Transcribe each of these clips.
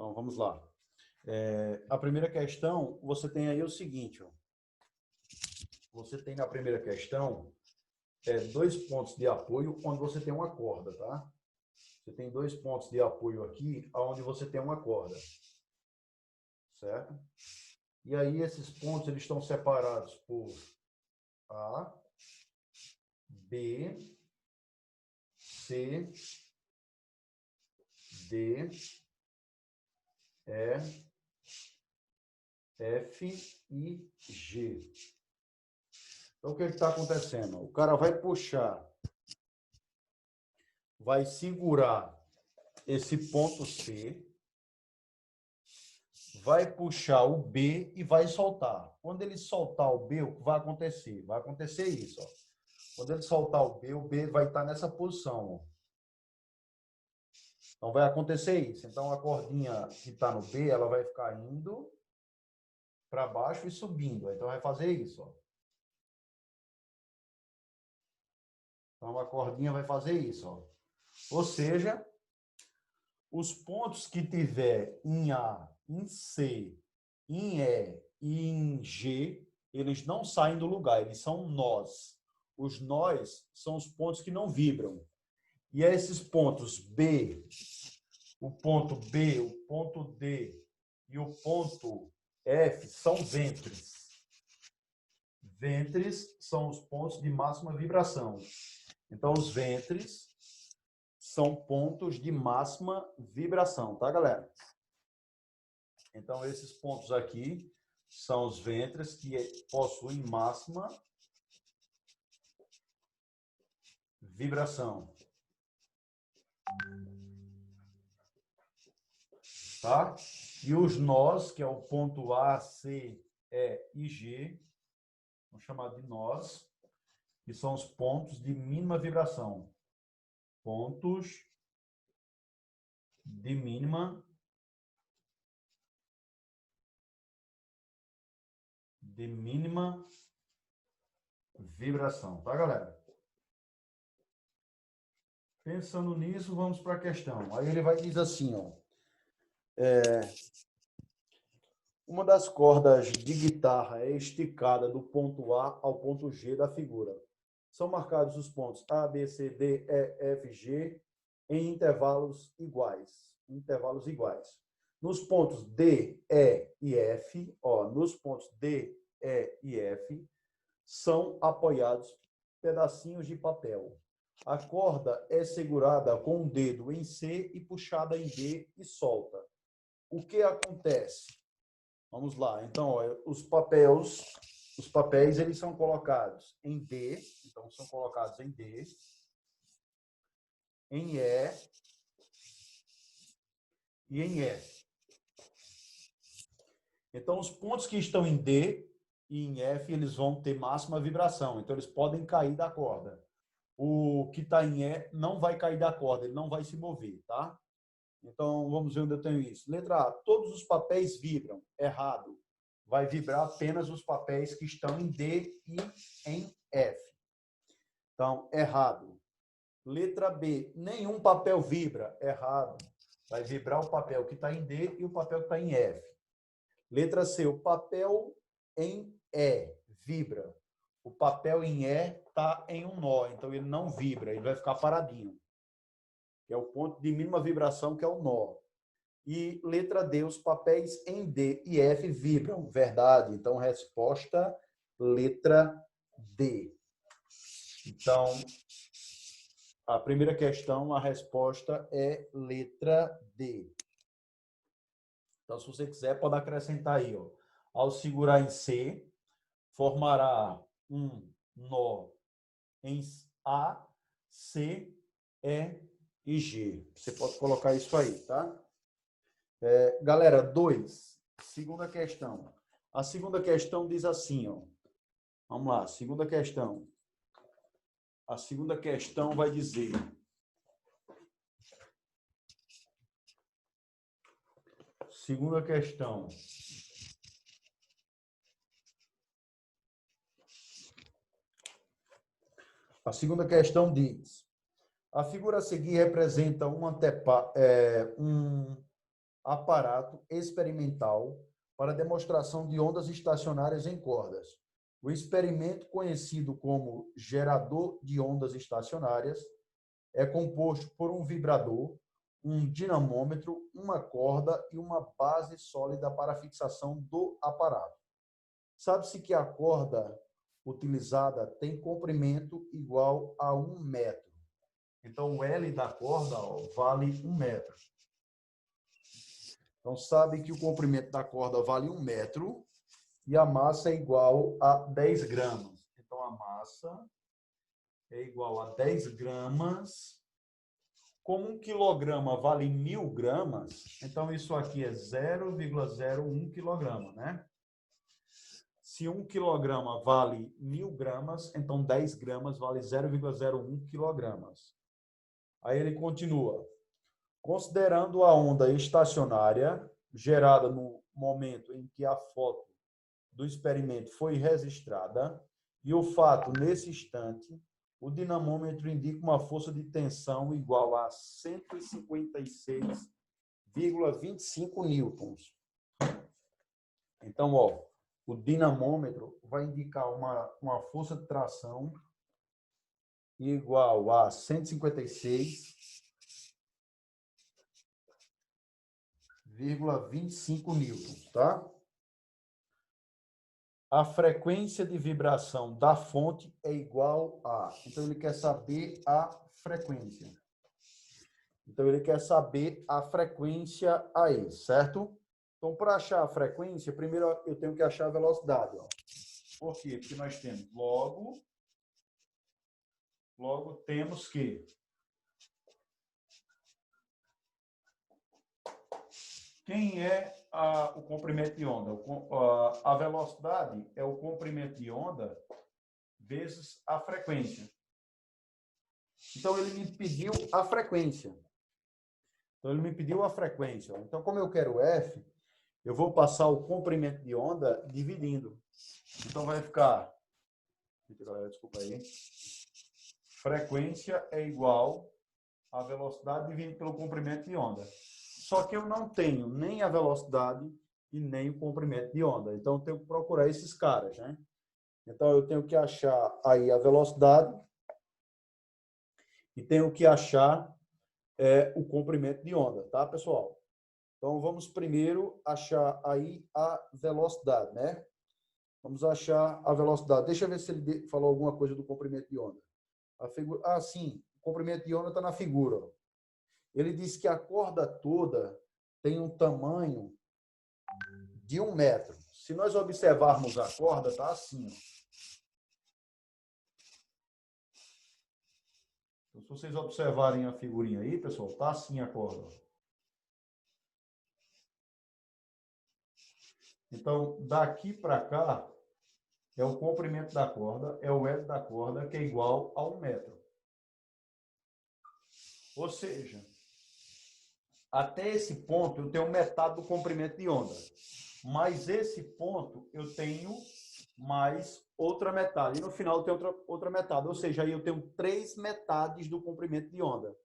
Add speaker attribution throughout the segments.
Speaker 1: Então, vamos lá. A primeira questão, você tem aí o seguinte, ó. Você tem na primeira questão dois pontos de apoio onde você tem uma corda, tá? Você tem dois pontos de apoio aqui onde você tem uma corda, certo? E aí esses pontos eles estão separados por A, B, C, D, E, F e G. Então, o que está acontecendo? O cara vai puxar, vai segurar esse ponto C, vai puxar o B e vai soltar. Quando ele soltar o B, o que vai acontecer? Vai acontecer isso, ó. Quando ele soltar o B vai estar nessa posição, ó. Então, vai acontecer isso. Então, a cordinha que está no B, ela vai ficar indo para baixo e subindo. Então, vai fazer isso, ó. Então, a cordinha vai fazer isso, ó. Ou seja, os pontos que tiver em A, em C, em E e em G, eles não saem do lugar, eles são nós. Os nós são os pontos que não vibram. E esses pontos B, o ponto B, o ponto D e o ponto F são ventres. Ventres são os pontos de máxima vibração. Então, os ventres são pontos de máxima vibração, tá, galera? Então, esses pontos aqui são os ventres que possuem máxima vibração. Tá? E os nós, que é o ponto A, C, E e G, vamos chamar de nós, que são os pontos de mínima vibração. Pontos de mínima vibração, tá, galera? Pensando nisso, vamos para a questão. Aí ele vai dizer assim, ó. Uma das cordas de guitarra é esticada do ponto A ao ponto G da figura. São marcados os pontos A, B, C, D, E, F, G em intervalos iguais. Nos pontos D, E e F, nos pontos D, E e F, são apoiados pedacinhos de papel. A corda é segurada com o dedo em C e puxada em D e solta. O que acontece? Vamos lá. Então, ó, os papéis eles são colocados em D, então são colocados em D, em E e em F. Então, os pontos que estão em D e em F, eles vão ter máxima vibração, então eles podem cair da corda. O que está em E não vai cair da corda, ele não vai se mover, tá? Então, vamos ver onde eu tenho isso. Letra A, todos os papéis vibram. Errado. Vai vibrar apenas os papéis que estão em D e em F. Então, errado. Letra B, nenhum papel vibra. Errado. Vai vibrar o papel que está em D e o papel que está em F. Letra C, o papel em E vibra. O papel em E está em um nó, então ele não vibra, ele vai ficar paradinho. Que é o ponto de mínima vibração, que é o nó. E letra D, os papéis em D e F vibram. Verdade. Então, resposta, letra D. Então, a primeira questão, a resposta é letra D. Então, se você quiser, pode acrescentar aí, ó. Ao segurar em C, formará um nó em A, C, E e G. Você pode colocar isso aí, tá? Galera, 2. Segunda questão. A segunda questão diz assim, ó. Vamos lá, segunda questão. A segunda questão vai dizer: segunda questão. A segunda questão diz: a figura a seguir representa um aparato experimental para demonstração de ondas estacionárias em cordas. O experimento, conhecido como gerador de ondas estacionárias, é composto por um vibrador, um dinamômetro, uma corda e uma base sólida para a fixação do aparato. Sabe-se que a corda utilizada tem comprimento igual a 1 metro. Então, o L da corda vale 1 metro. Então, sabe que o comprimento da corda vale 1 metro e a massa é igual a 10 gramas. Então, a massa é igual a 10 gramas. Como 1 quilograma vale 1.000 gramas, então isso aqui é 0,01 quilograma, né? Se 1 quilograma vale 1.000 gramas, então 10 gramas vale 0,01 quilogramas. Aí ele continua. Considerando a onda estacionária gerada no momento em que a foto do experimento foi registrada e o fato nesse instante, o dinamômetro indica uma força de tensão igual a 156,25 newtons. Então, ó, o dinamômetro vai indicar uma força de tração igual a 156,25 newtons, tá? A frequência de vibração da fonte é igual a... Então, ele quer saber a frequência. Então, ele quer saber a frequência aí, certo? Então, para achar a frequência, primeiro eu tenho que achar a velocidade. Ó. Por quê? Porque nós temos logo temos que... Quem é o comprimento de onda? A velocidade é o comprimento de onda vezes a frequência. Então, ele me pediu a frequência. Então, como eu quero F, eu vou passar o comprimento de onda dividindo. Então, vai ficar... Desculpa aí. Frequência é igual a velocidade dividido pelo comprimento de onda. Só que eu não tenho nem a velocidade e nem o comprimento de onda. Então, eu tenho que procurar esses caras, né? Então, eu tenho que achar aí a velocidade e tenho que achar o comprimento de onda, tá, pessoal? Então, vamos primeiro achar aí a velocidade, né? Vamos achar a velocidade. Deixa eu ver se ele falou alguma coisa do comprimento de onda. Sim, o comprimento de onda está na figura. Ó. Ele disse que a corda toda tem um tamanho de 1 metro. Se nós observarmos a corda, está assim. Ó. Então, se vocês observarem a figurinha aí, pessoal, está assim a corda. Então, daqui para cá, é o comprimento da corda, é o L da corda, que é igual a 1 metro. Ou seja, até esse ponto eu tenho metade do comprimento de onda. Mas esse ponto eu tenho mais outra metade. E no final eu tenho outra metade. Ou seja, aí eu tenho 3 metades do comprimento de onda.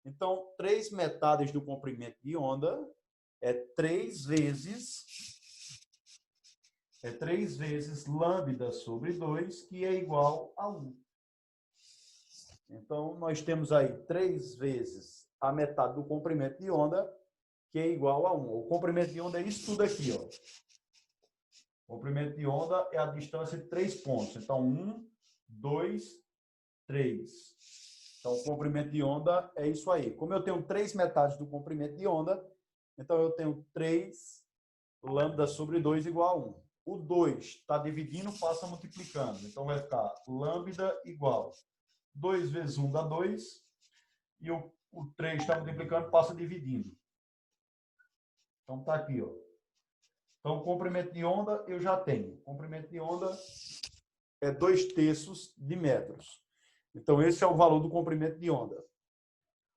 Speaker 1: Então, 3 metades do comprimento de onda é 3 vezes lambda sobre 2, que é igual a 1. Então, nós temos aí 3 vezes a metade do comprimento de onda, que é igual a 1. O comprimento de onda é isso tudo aqui, ó. O comprimento de onda é a distância de 3 pontos. Então, 1, 2, 3. Então, o comprimento de onda é isso aí. Como eu tenho 3 metades do comprimento de onda, então eu tenho 3 lambda sobre 2 igual a 1. O 2 está dividindo, passa multiplicando. Então, vai ficar lambda igual 2 vezes 1 dá 2. E o 3 está multiplicando, passa dividindo. Então, está aqui, ó. Então, o comprimento de onda eu já tenho. O comprimento de onda é 2/3 de metros. Então, esse é o valor do comprimento de onda.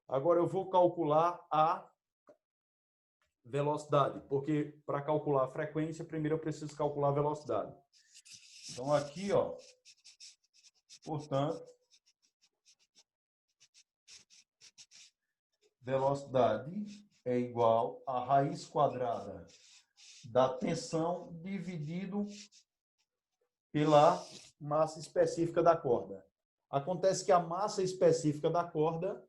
Speaker 1: Agora, eu vou calcular a velocidade, porque para calcular a frequência, primeiro eu preciso calcular a velocidade. Então, aqui, ó, portanto, velocidade é igual a raiz quadrada da tensão dividido pela massa específica da corda. Acontece que a massa específica da corda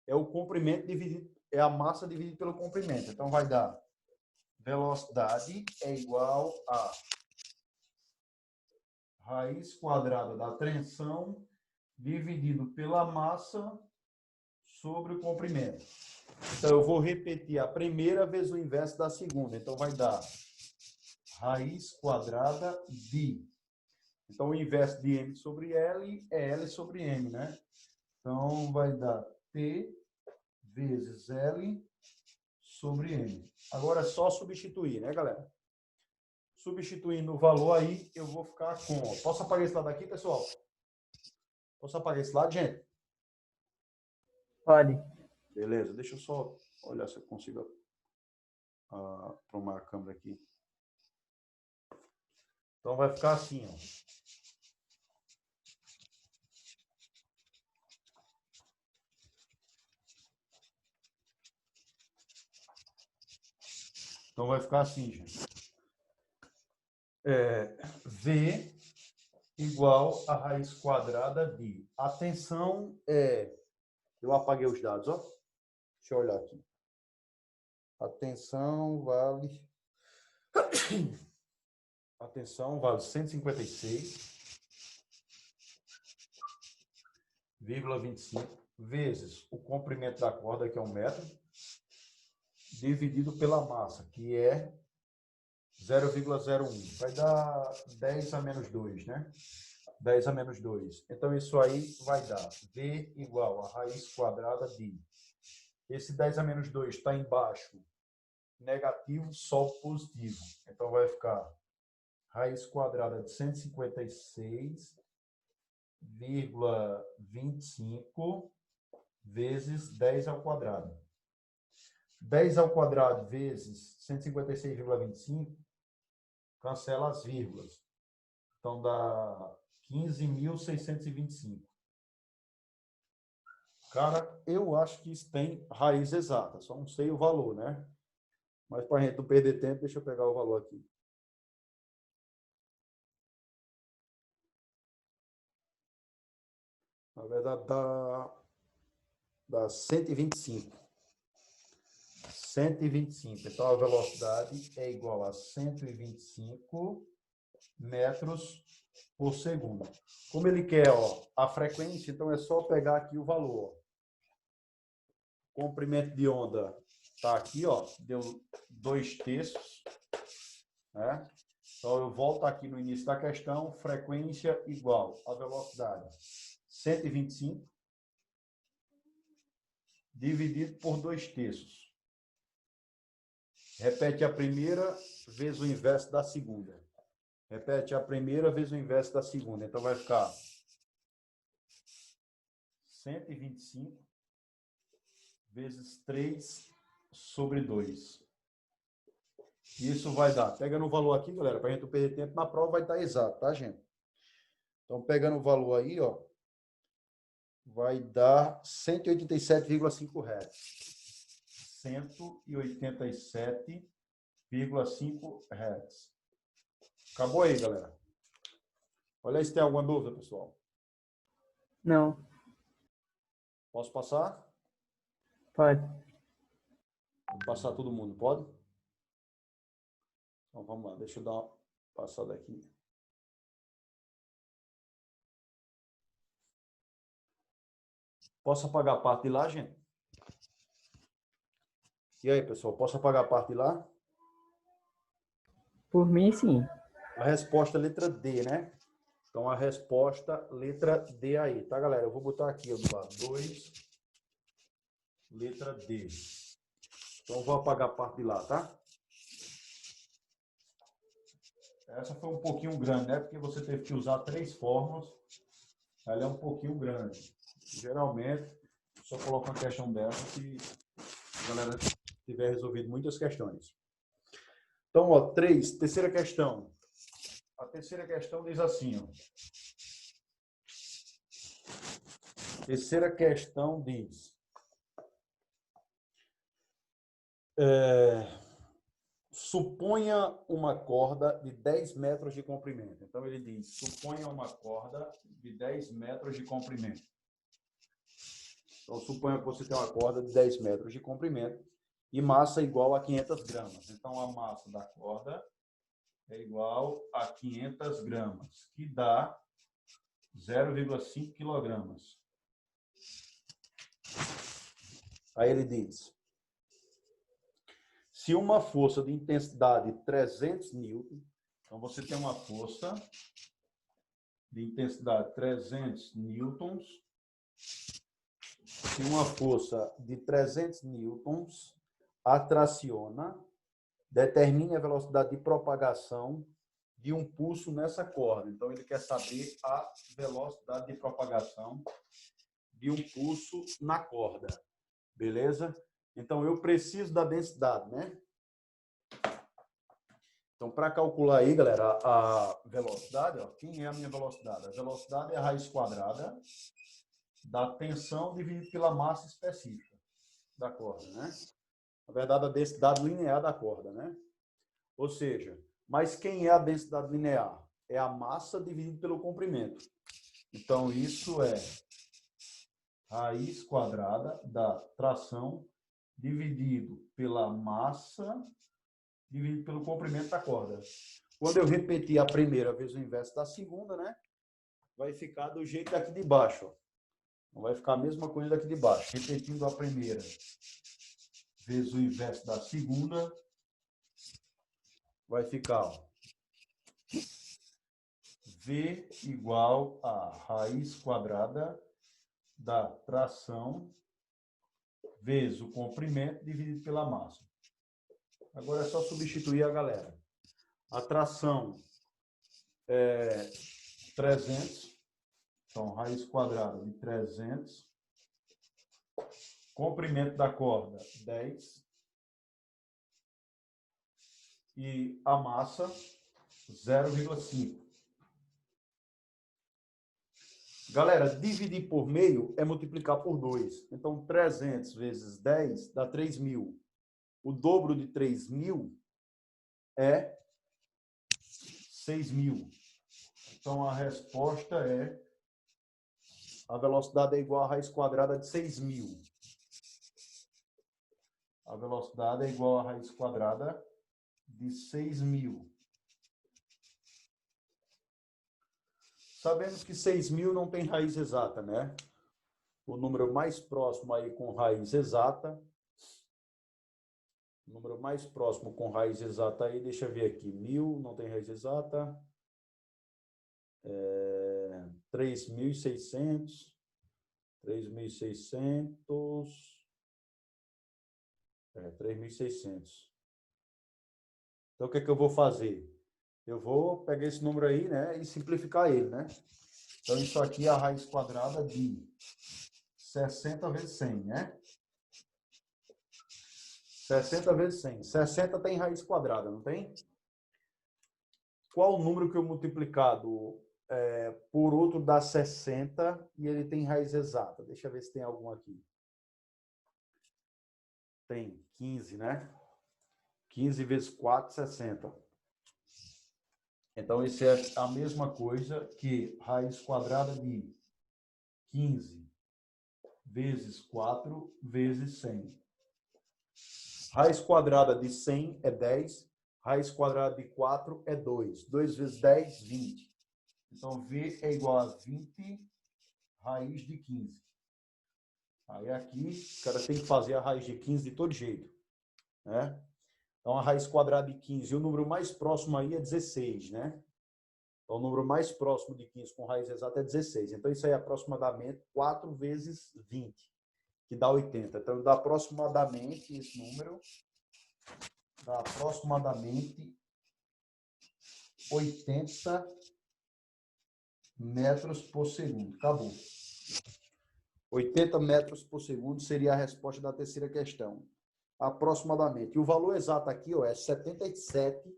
Speaker 1: é o comprimento dividido, é a massa dividida pelo comprimento. Então, vai dar velocidade é igual a raiz quadrada da tensão dividido pela massa sobre o comprimento. Então, eu vou repetir a primeira vezes o inverso da segunda. Então, vai dar raiz quadrada de... Então, o inverso de m sobre L é L sobre m, né? Então, vai dar T vezes L sobre m. Agora é só substituir, né, galera? Substituindo o valor aí, eu vou ficar com... Posso apagar esse lado aqui, pessoal? Posso apagar esse lado, gente?
Speaker 2: Pode.
Speaker 1: Beleza, deixa eu só olhar se eu consigo arrumar a câmera aqui. Então, vai ficar assim, ó. Então, vai ficar assim, gente. V igual a raiz quadrada de... A tensão é... Eu apaguei os dados, ó. Deixa eu olhar aqui. A tensão vale... A tensão vale 156,25 vezes o comprimento da corda, que é 1 metro, dividido pela massa, que é 0,01. Vai dar 10 a menos 2, né? 10 a menos 2. Então, isso aí vai dar V igual a raiz quadrada de... Esse 10 a menos 2 está embaixo, negativo, sol positivo. Então, vai ficar raiz quadrada de 156,25 vezes 10 ao quadrado. 10 ao quadrado vezes 156,25 cancela as vírgulas. Então, dá 15.625. Cara, eu acho que isso tem raiz exata, só não sei o valor, né? Mas para a gente não perder tempo, deixa eu pegar o valor aqui. Na verdade, dá 125. 125. Então, a velocidade é igual a 125 metros por segundo. Como ele quer, ó, a frequência, então é só pegar aqui o valor. O comprimento de onda está aqui, ó, deu 2/3, né? Então, eu volto aqui no início da questão, frequência igual a velocidade 125 dividido por 2/3. Repete a primeira vezes o inverso da segunda. Repete a primeira vezes o inverso da segunda. Então, vai ficar 125 vezes 3 sobre 2. Isso vai dar, pegando o valor aqui, galera, para a gente não perder tempo, na prova vai estar exato, tá, gente? Então, pegando o valor aí, ó, vai dar 187,5 Hz. 187,5 Hz. Acabou aí, galera. Olha aí se tem alguma dúvida, pessoal.
Speaker 2: Não.
Speaker 1: Posso passar?
Speaker 2: Pode.
Speaker 1: Vou passar todo mundo, pode? Então, vamos lá. Deixa eu dar uma passada aqui. Posso apagar a parte de lá, gente? E aí, pessoal, posso apagar a parte de lá?
Speaker 2: Por mim, sim.
Speaker 1: A resposta é letra D, né? Então, a resposta, letra D aí, tá, galera? Eu vou botar aqui, ó, do lado 2, letra D. Então, eu vou apagar a parte de lá, tá? Essa foi um pouquinho grande, né? Porque você teve que usar 3 fórmulas. Ela é um pouquinho grande. Geralmente, só coloco uma questão dessa se a galera tiver resolvido muitas questões. Então, ó, terceira questão. A terceira questão diz assim, ó. Terceira questão diz: Suponha uma corda de 10 metros de comprimento. Então, ele diz, suponha uma corda de 10 metros de comprimento. Então, suponha que você tem uma corda de 10 metros de comprimento e massa igual a 500 gramas. Então, a massa da corda é igual a 500 gramas, que dá 0,5 quilogramas. Aí ele diz, se uma força de intensidade 300 newton, então você tem uma força de intensidade 300 newtons, se uma força de 300 newtons atraciona, determine a velocidade de propagação de um pulso nessa corda. Então, ele quer saber a velocidade de propagação de um pulso na corda. Beleza? Então, eu preciso da densidade, né? Então, para calcular aí, galera, a velocidade, ó, quem é a minha velocidade? A velocidade é a raiz quadrada da tensão dividido pela massa específica da corda, né? Na verdade, a densidade linear da corda, né? Ou seja, mas quem é a densidade linear? É a massa dividida pelo comprimento. Então, isso é raiz quadrada da tração dividido pela massa dividido pelo comprimento da corda. Quando eu repetir a primeira vez o inverso da segunda, né? Vai ficar do jeito daqui de baixo. Ó. Não vai ficar a mesma coisa daqui de baixo. Repetindo a primeira vezes o inverso da segunda, vai ficar ó, V igual a raiz quadrada da tração vezes o comprimento dividido pela massa. Agora é só substituir a galera. A tração é 300, então raiz quadrada de 300. Comprimento da corda, 10. E a massa, 0,5. Galera, dividir por meio é multiplicar por 2. Então, 300 vezes 10 dá 3.000. O dobro de 3.000 é 6.000. Então, a resposta é... A velocidade é igual a raiz quadrada de 6.000. A velocidade é igual a raiz quadrada de 6.000. Sabemos que 6.000 não tem raiz exata, né? O número mais próximo aí com raiz exata. O número mais próximo com raiz exata aí, deixa eu ver aqui. 1.000 não tem raiz exata. 3.600. 3.600. 3.600. Então, o que é que eu vou fazer? Eu vou pegar esse número aí, né, e simplificar ele, né? Então, isso aqui é a raiz quadrada de 60 vezes 100, né? 60 vezes 100. 60 tem raiz quadrada, não tem? Qual o número que eu multiplicado por outro dá 60 e ele tem raiz exata? Deixa eu ver se tem algum aqui. Tem 15, né? 15 vezes 4, 60. Então, isso é a mesma coisa que raiz quadrada de 15 vezes 4 vezes 100. Raiz quadrada de 100 é 10. Raiz quadrada de 4 é 2. 2 vezes 10, 20. Então, V é igual a 20 raiz de 15. Aí, aqui, o cara tem que fazer a raiz de 15 de todo jeito. Né? Então, a raiz quadrada de 15. E o número mais próximo aí é 16, né? Então, o número mais próximo de 15 com raiz exata é 16. Então, isso aí é aproximadamente 4 vezes 20, que dá 80. Então, dá aproximadamente esse número, dá aproximadamente 80 metros por segundo. Acabou. 80 metros por segundo seria a resposta da terceira questão. Aproximadamente. E o valor exato aqui ó, é 77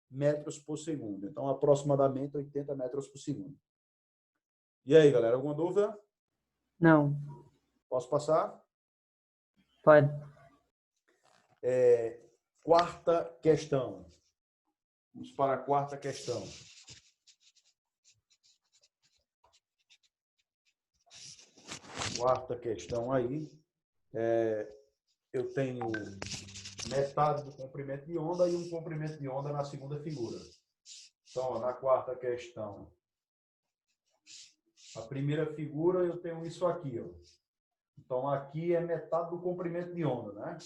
Speaker 1: metros por segundo. Então, aproximadamente 80 metros por segundo. E aí, galera, alguma dúvida?
Speaker 2: Não.
Speaker 1: Posso passar?
Speaker 2: Pode.
Speaker 1: Quarta questão. Vamos para a quarta questão. Quarta questão aí. Eu tenho metade do comprimento de onda e um comprimento de onda na segunda figura. Então, ó, na quarta questão, a primeira figura eu tenho isso aqui, ó. Então, aqui é metade do comprimento de onda, né?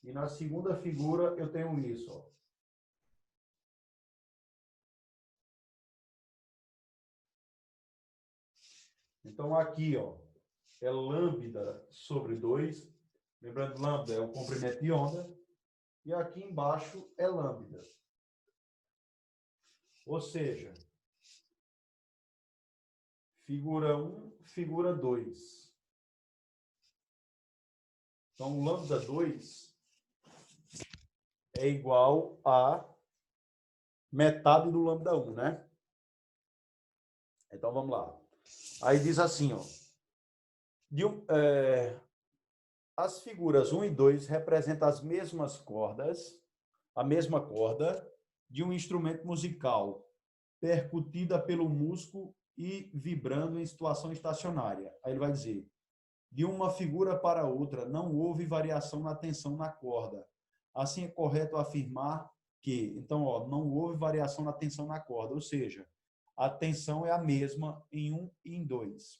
Speaker 1: E na segunda figura eu tenho isso, ó. Então, aqui, ó, é lambda sobre 2. Lembrando, lambda é o comprimento de onda. E aqui embaixo é lambda. Ou seja, figura 1, figura 2. Então, o lambda 2 é igual a metade do lambda 1, né? Então, vamos lá. Aí diz assim, ó. As figuras 1 e 2 representam as mesmas cordas, a mesma corda de um instrumento musical, percutida pelo músico e vibrando em situação estacionária. Aí ele vai dizer, de uma figura para outra, não houve variação na tensão na corda. Assim é correto afirmar que, então, ó, não houve variação na tensão na corda, ou seja, a tensão é a mesma em 1 e em 2.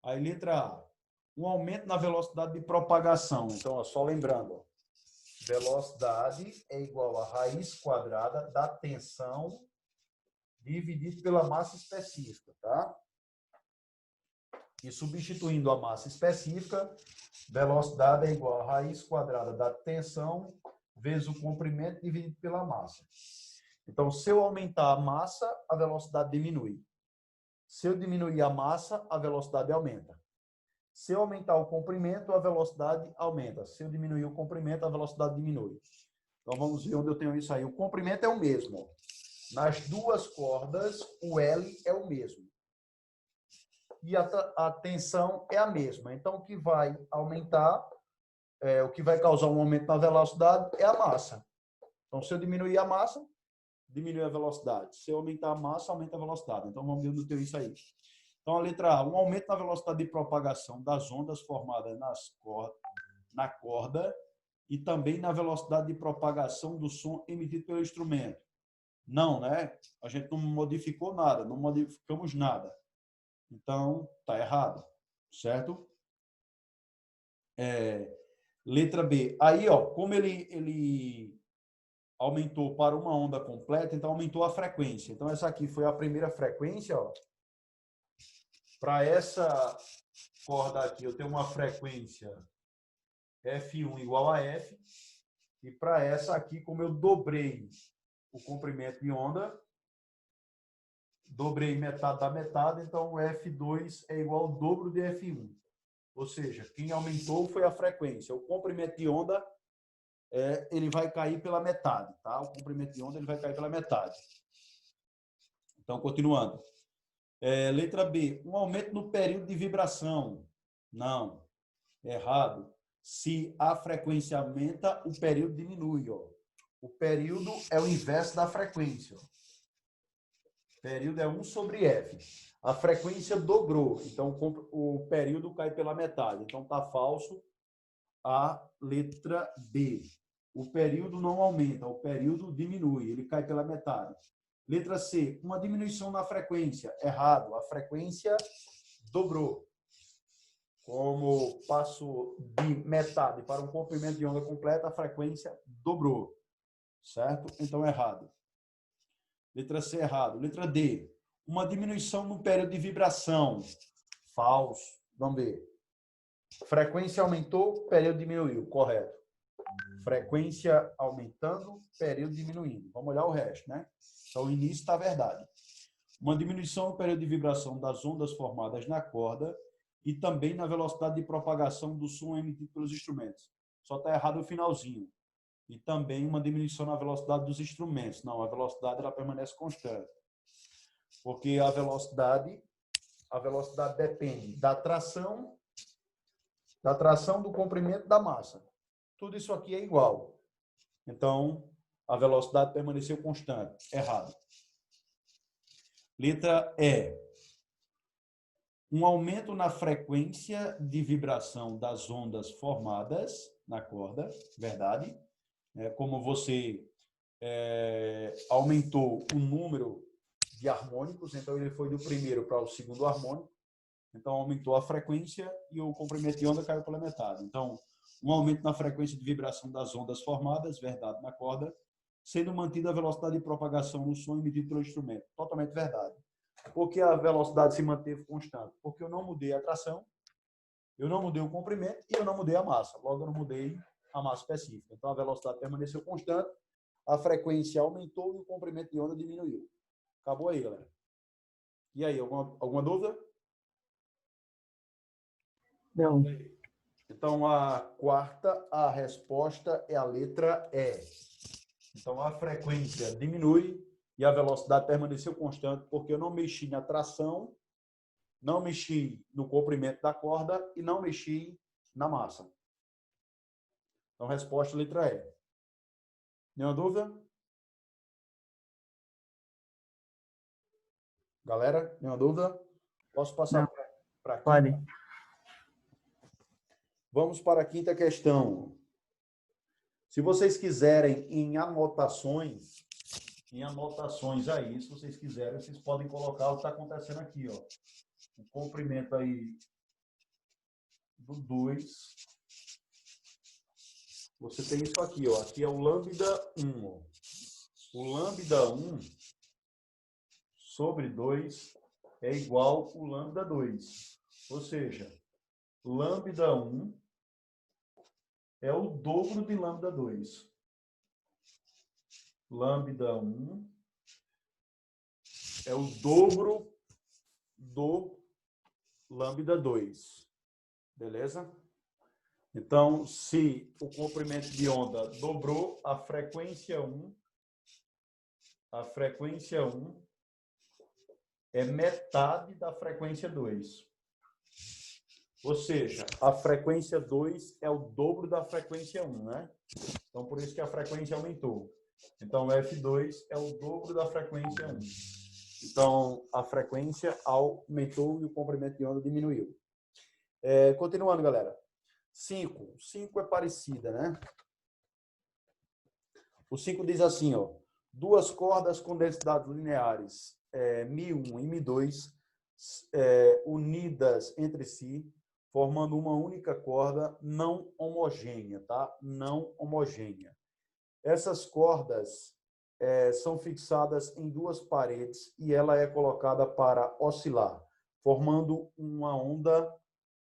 Speaker 1: Aí, letra A, um aumento na velocidade de propagação. Então, ó, só lembrando, ó, velocidade é igual a raiz quadrada da tensão dividido pela massa específica, tá? E substituindo a massa específica, velocidade é igual a raiz quadrada da tensão vezes o comprimento dividido pela massa. Então, se eu aumentar a massa, a velocidade diminui. Se eu diminuir a massa, a velocidade aumenta. Se eu aumentar o comprimento, a velocidade aumenta. Se eu diminuir o comprimento, a velocidade diminui. Então, vamos ver onde eu tenho isso aí. O comprimento é o mesmo. Nas duas cordas, o L é o mesmo. E a tensão é a mesma. Então, o que vai aumentar, o que vai causar um aumento na velocidade é a massa. Então, se eu diminuir a massa, diminui a velocidade. Se eu aumentar a massa, aumenta a velocidade. Então, vamos ver onde eu tenho isso aí. Então, a letra A, um aumento na velocidade de propagação das ondas formadas na corda e também na velocidade de propagação do som emitido pelo instrumento. Não, né? A gente não modificou nada, não modificamos nada. Então, está errado, certo? Letra B. Aí, ó, como ele aumentou para uma onda completa, então aumentou a frequência. Então, essa aqui foi a primeira frequência, ó. Para essa corda aqui, eu tenho uma frequência F1 igual a F. E para essa aqui, como eu dobrei o comprimento de onda, dobrei metade da metade, então o F2 é igual ao dobro de F1. Ou seja, quem aumentou foi a frequência. O comprimento de onda, ele vai cair pela metade, tá? O comprimento de onda ele vai cair pela metade. Então, continuando. Letra B, um aumento no período de vibração. Não, errado. Se a frequência aumenta, o período diminui. Ó. O período é o inverso da frequência. Ó. O período é 1 sobre F. A frequência dobrou, então o período cai pela metade. Então, está falso a letra B. O período não aumenta, o período diminui, ele cai pela metade. Letra C, uma diminuição na frequência. Errado, a frequência dobrou. Como passou de metade para um comprimento de onda completa, a frequência dobrou. Certo? Então, errado. Letra C, errado. Letra D, uma diminuição no período de vibração. Falso. Vamos ver. Frequência aumentou, período diminuiu. Correto. Frequência aumentando, período diminuindo. Vamos olhar o resto, né? Então, o início está verdade. Uma diminuição no período de vibração das ondas formadas na corda e também na velocidade de propagação do som emitido pelos instrumentos. Só está errado o finalzinho. E também uma diminuição na velocidade dos instrumentos. Não, a velocidade ela permanece constante. Porque a velocidade depende da tração do comprimento da massa. tudo isso aqui é igual. Então, a velocidade permaneceu constante. Errado. Letra E. Um aumento na frequência de vibração das ondas formadas na corda. Verdade. Como você aumentou o número de harmônicos, então ele foi do primeiro para o segundo harmônico. Então, aumentou a frequência e o comprimento de onda caiu pela metade. Então, um aumento na frequência de vibração das ondas formadas, verdade, na corda, sendo mantida a velocidade de propagação no som emitido pelo instrumento. Totalmente verdade. Por que a velocidade se manteve constante? Porque eu não mudei a tração, eu não mudei o comprimento e eu não mudei a massa. Logo, eu não mudei a massa específica. Então, a velocidade permaneceu constante, a frequência aumentou e o comprimento de onda diminuiu. Acabou aí, galera. E aí, alguma dúvida?
Speaker 2: Não.
Speaker 1: Então, a quarta, a resposta é a letra E. Então, a frequência diminui e a velocidade permaneceu constante porque eu não mexi na tração, não mexi no comprimento da corda e não mexi na massa. Então, resposta letra E. Nenhuma dúvida? Galera, nenhuma dúvida? Posso passar para a
Speaker 2: Pode.
Speaker 1: quinta? Vamos para a quinta questão. Se vocês quiserem em anotações aí, se vocês quiserem, vocês podem colocar o que está acontecendo aqui, ó. O comprimento aí do 2. Você tem isso aqui, ó. Aqui é o lambda 1. Ó. O lambda 1 sobre 2 é igual ao lambda 2. Ou seja, lambda 1 é o dobro de lambda 2. Lambda 1 é o dobro do lambda 2. Beleza? Então, se o comprimento de onda dobrou, a frequência 1 é metade da frequência 2. Ou seja, a frequência 2 é o dobro da frequência 1, né? Então, por isso que a frequência aumentou. Então, F2 é o dobro da frequência 1. Então, a frequência aumentou e o comprimento de onda diminuiu. Continuando, galera. 5. 5 é parecida, né? O 5 diz assim, ó. Duas cordas com densidades lineares Mi1 e Mi2 unidas entre si, formando uma única corda não homogênea, tá? Não homogênea. Essas cordas são fixadas em duas paredes e ela é colocada para oscilar, formando uma onda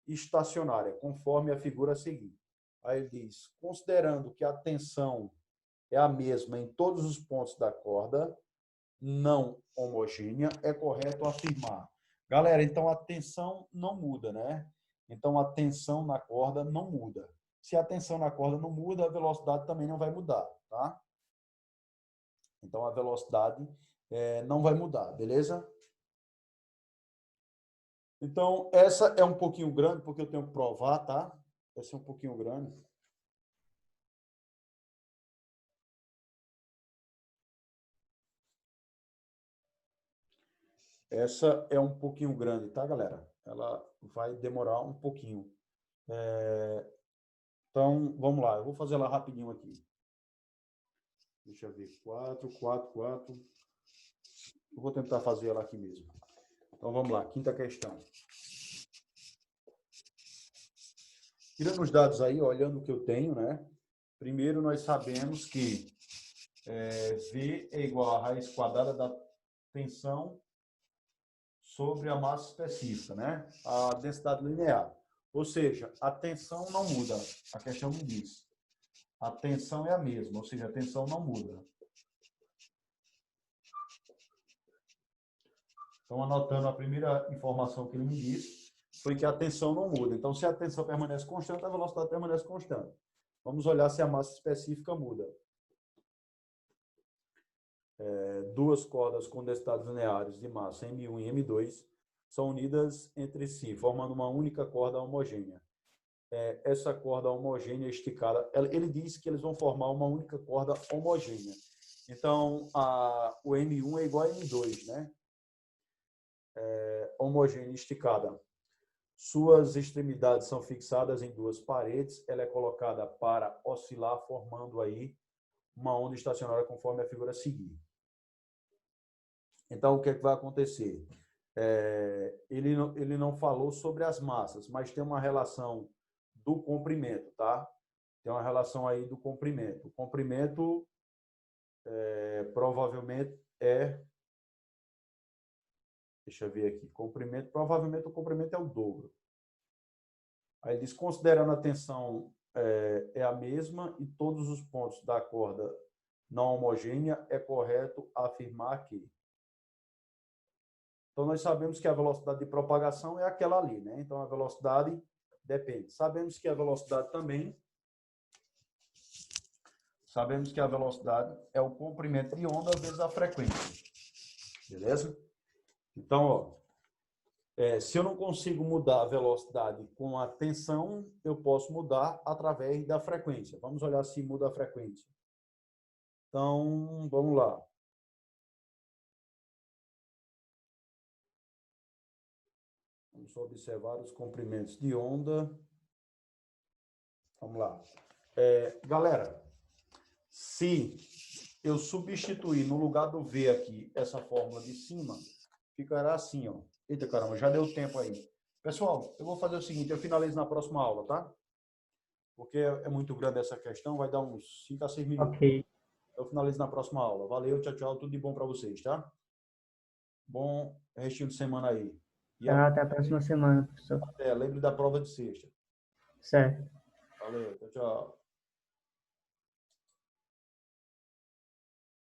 Speaker 1: estacionária, conforme a figura a seguir. Aí ele diz, considerando que a tensão é a mesma em todos os pontos da corda não homogênea, é correto afirmar. Galera, então a tensão não muda, né? Então a tensão na corda não muda. Se a tensão na corda não muda, a velocidade também não vai mudar, tá? Então a velocidade não vai mudar, beleza? Então, essa é um pouquinho grande, porque eu tenho que provar, tá? Essa é um pouquinho grande. Essa é um pouquinho grande, tá, galera? Ela vai demorar um pouquinho. Então, vamos lá. Eu vou fazer ela rapidinho aqui. Deixa eu ver. 4, 4, 4. Eu vou tentar fazer ela aqui mesmo. Então, vamos lá. Quinta questão. Tirando os dados aí, olhando o que eu tenho, né? Primeiro, nós sabemos que V é igual à raiz quadrada da tensão sobre a massa específica, né? A densidade linear. Ou seja, a tensão não muda. A questão não diz. A tensão é a mesma, ou seja, a tensão não muda. Então, anotando a primeira informação que ele me disse, foi que a tensão não muda. Então, se a tensão permanece constante, a velocidade permanece constante. Vamos olhar se a massa específica muda. Duas cordas com densidades lineares de massa M1 e M2 são unidas entre si, formando uma única corda homogênea. essa corda homogênea esticada, ele diz que eles vão formar uma única corda homogênea. Então, o M1 é igual a M2, né? Homogênea esticada. Suas extremidades são fixadas em duas paredes. Ela é colocada para oscilar, formando aí uma onda estacionária conforme a figura a seguir. Então, o que é que vai acontecer? Ele não falou sobre as massas, mas tem uma relação do comprimento, tá? Tem uma relação aí do comprimento. O comprimento provavelmente deixa eu ver aqui, provavelmente o comprimento é o dobro. Aí diz, considerando a tensão é a mesma e todos os pontos da corda não homogênea, é correto afirmar que. Então, nós sabemos que a velocidade de propagação é aquela ali, né? Então, a velocidade depende. Sabemos que a velocidade é o comprimento de onda vezes a frequência. Beleza? Então, ó, se eu não consigo mudar a velocidade com a tensão, eu posso mudar através da frequência. Vamos olhar se muda a frequência. Então, vamos lá. Vamos observar os comprimentos de onda. Vamos lá. Galera, se eu substituir no lugar do V aqui essa fórmula de cima, ficará assim, ó. Eita, caramba, já deu tempo aí. Pessoal, eu vou fazer o seguinte, eu finalizo na próxima aula, tá? Porque é muito grande essa questão, vai dar uns 5 a 6 minutos.
Speaker 2: Ok.
Speaker 1: Eu finalizo na próxima aula. Valeu, tchau, tchau, tudo de bom para vocês, tá? Bom restinho de semana aí. E
Speaker 2: Até a próxima semana, professor.
Speaker 1: lembre da prova de sexta.
Speaker 2: Certo.
Speaker 1: Valeu, tchau, tchau.